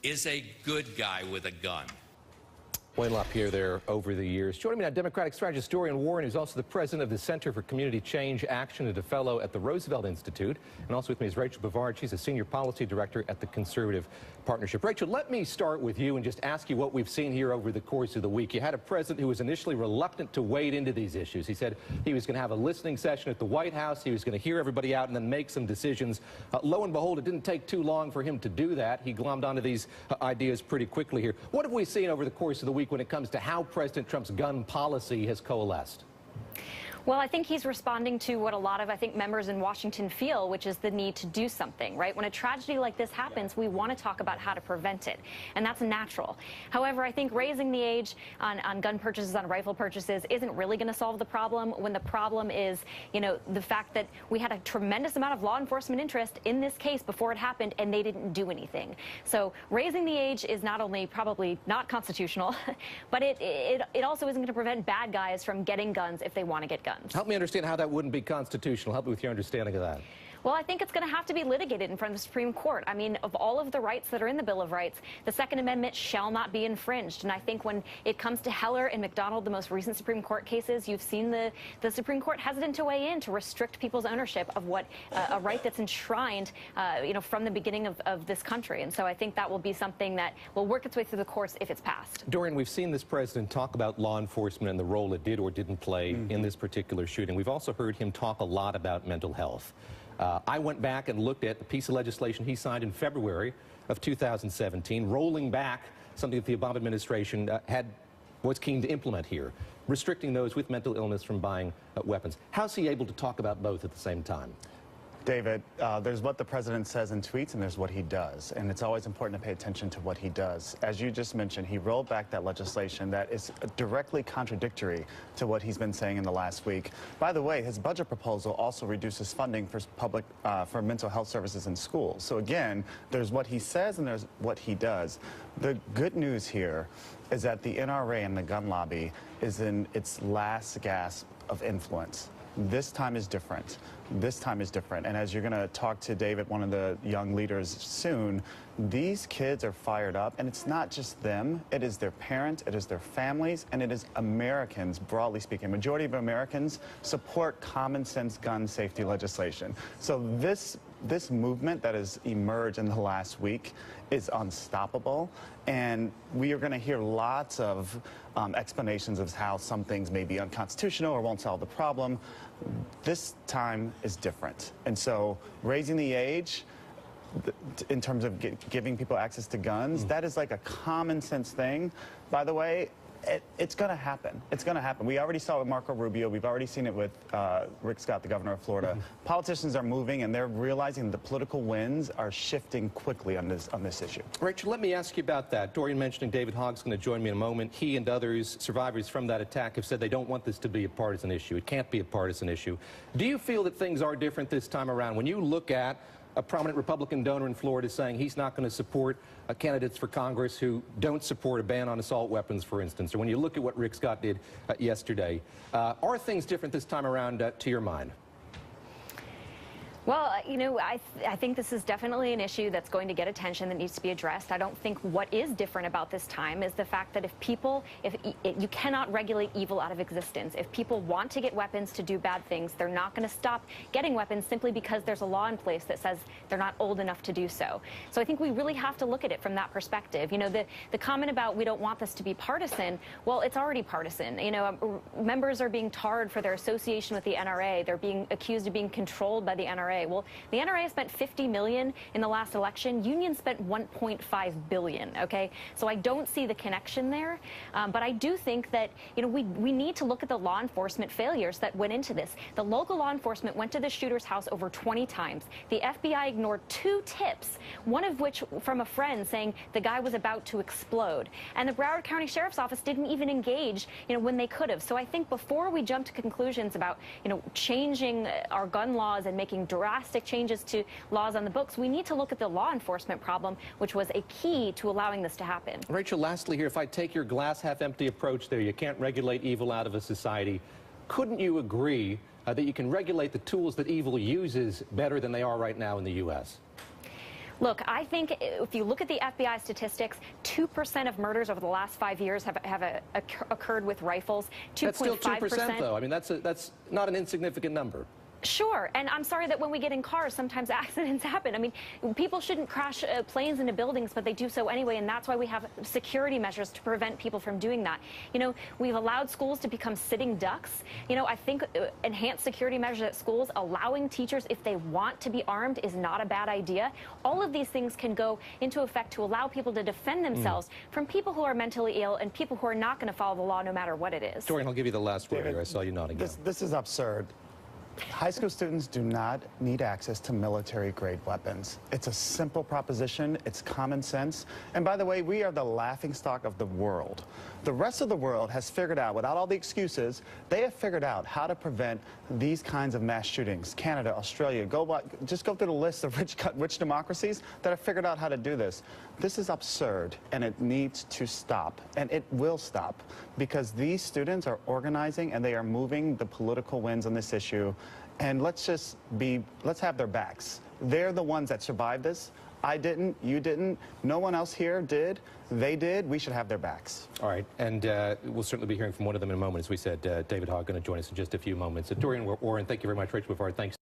is a good guy with a gun. Wayne LaPierre there over the years. Joining me now, Democratic strategist Dorian Warren, who's also the president of the Center for Community Change Action and a fellow at the Roosevelt Institute. And also with me is Rachel Bovard. She's a senior policy director at the Conservative Partnership. Rachel, let me start with you and just ask you what we've seen here over the course of the week. You had a president who was initially reluctant to wade into these issues. He said he was going to have a listening session at the White House. He was going to hear everybody out and then make some decisions. Lo and behold, it didn't take too long for him to do that. He glommed onto these ideas pretty quickly here. What have we seen over the course of the week when it comes to how President Trump's gun policy has coalesced? Well, I think he's responding to what a lot of, members in Washington feel, which is the need to do something, right? When a tragedy like this happens, we want to talk about how to prevent it, and that's natural. However, I think raising the age on gun purchases, on rifle purchases, isn't really going to solve the problem when the problem is, the fact that we had a tremendous amount of law enforcement interest in this case before it happened, and they didn't do anything. So raising the age is not only probably not constitutional, but it also isn't going to prevent bad guys from getting guns if they want to get guns. Help me understand how that wouldn't be constitutional. Help me with your understanding of that. Well, I think it's going to have to be litigated in front of the Supreme Court. I mean, of all of the rights that are in the Bill of Rights, the Second Amendment shall not be infringed. And I think when it comes to Heller and McDonald, the most recent Supreme Court cases, you've seen the Supreme Court hesitant to weigh in to restrict people's ownership of what a right that's enshrined, from the beginning of this country. And so I think that will be something that will work its way through the courts if it's passed. Dorian, we've seen this president talk about law enforcement and the role it did or didn't play in this particular shooting. We've also heard him talk a lot about mental health. I went back and looked at the piece of legislation he signed in February of 2017, rolling back something that the Obama administration was keen to implement here, restricting those with mental illness from buying weapons. How's he able to talk about both at the same time? David, there's what the president says in tweets and there's what he does. And it's always important to pay attention to what he does. As you just mentioned, he rolled back that legislation that is directly contradictory to what he's been saying in the last week. By the way, his budget proposal also reduces funding for for mental health services in schools. So again, there's what he says and there's what he does. The good news here is that the NRA and the gun lobby is in its last gasp of influence. This time is different. This time is different. And as you're going to talk to David, one of the young leaders soon, these kids are fired up. And it's not just them. It is their parents, it is their families, and it is Americans, broadly speaking. Majority of Americans support common sense gun safety legislation. So this movement that has emerged in the last week is unstoppable, and we are going to hear lots of explanations of how some things may be unconstitutional or won't solve the problem. This time is different, and so raising the age in terms of giving people access to guns, that is like a common sense thing. By the way, it's going to happen. It's going to happen. We already saw it with Marco Rubio. We've already seen it with Rick Scott, the governor of Florida. Politicians are moving, and they're realizing the political winds are shifting quickly on this issue. Rachel, let me ask you about that. Dorian mentioning David Hogg's going to join me in a moment. He and others, survivors from that attack, have said they don't want this to be a partisan issue. It can't be a partisan issue. Do you feel that things are different this time around? When you look at a prominent Republican donor in Florida saying he's not going to support candidates for Congress who don't support a ban on assault weapons, for instance, or when you look at what Rick Scott did yesterday, are things different this time around to your mind? Well, I think this is definitely an issue that's going to get attention, that needs to be addressed. I don't think what is different about this time is the fact that you cannot regulate evil out of existence. If people want to get weapons to do bad things, they're not going to stop getting weapons simply because there's a law in place that says they're not old enough to do so. So I think we really have to look at it from that perspective. The comment about we don't want this to be partisan, well, it's already partisan. Members are being tarred for their association with the NRA. They're being accused of being controlled by the NRA. Well, the NRA spent $50 million in the last election. Unions spent $1.5 billion, okay? So I don't see the connection there. But I do think that, we need to look at the law enforcement failures that went into this. The local law enforcement went to the shooter's house over 20 times. The FBI ignored 2 tips, one of which from a friend saying the guy was about to explode. And the Broward County Sheriff's Office didn't even engage, when they could have. So I think before we jump to conclusions about, changing our gun laws and making drastic changes to laws on the books, we need to look at the law enforcement problem, which was a key to allowing this to happen. Rachel, lastly here, if I take your glass half empty approach there, you can't regulate evil out of a society. Couldn't you agree that you can regulate the tools that evil uses better than they are right now in the U.S.? Look, I think if you look at the FBI statistics, 2% of murders over the last 5 years have occurred with rifles. 2.5%. That's still 2%, though. I mean, that's not an insignificant number. Sure, and I'm sorry that when we get in cars, sometimes accidents happen. I mean, people shouldn't crash planes into buildings, but they do so anyway, and that's why we have security measures to prevent people from doing that. You know, we've allowed schools to become sitting ducks. You know, I think enhanced security measures at schools, allowing teachers, if they want to be armed, is not a bad idea. All of these things can go into effect to allow people to defend themselves from people who are mentally ill and people who are not going to follow the law no matter what it is. Dorian, I'll give you the last word here. I saw you nodding. This is absurd. High school students do not need access to military-grade weapons. It's a simple proposition. It's common sense. And by the way, we are the laughingstock of the world. The rest of the world has figured out, without all the excuses, they have figured out how to prevent these kinds of mass shootings. Canada, Australia, just go through the list of rich democracies that have figured out how to do this. This is absurd, and it needs to stop. And it will stop, because these students are organizing, and they are moving the political winds on this issue. And let's have their backs. They're the ones that survived this. I didn't, you didn't, no one else here did. They did. We should have their backs. All right, and we'll certainly be hearing from one of them in a moment. As we said, David Hogg going to join us in just a few moments. Dorian Warren, thank you very much. Rachel Bovard, thanks.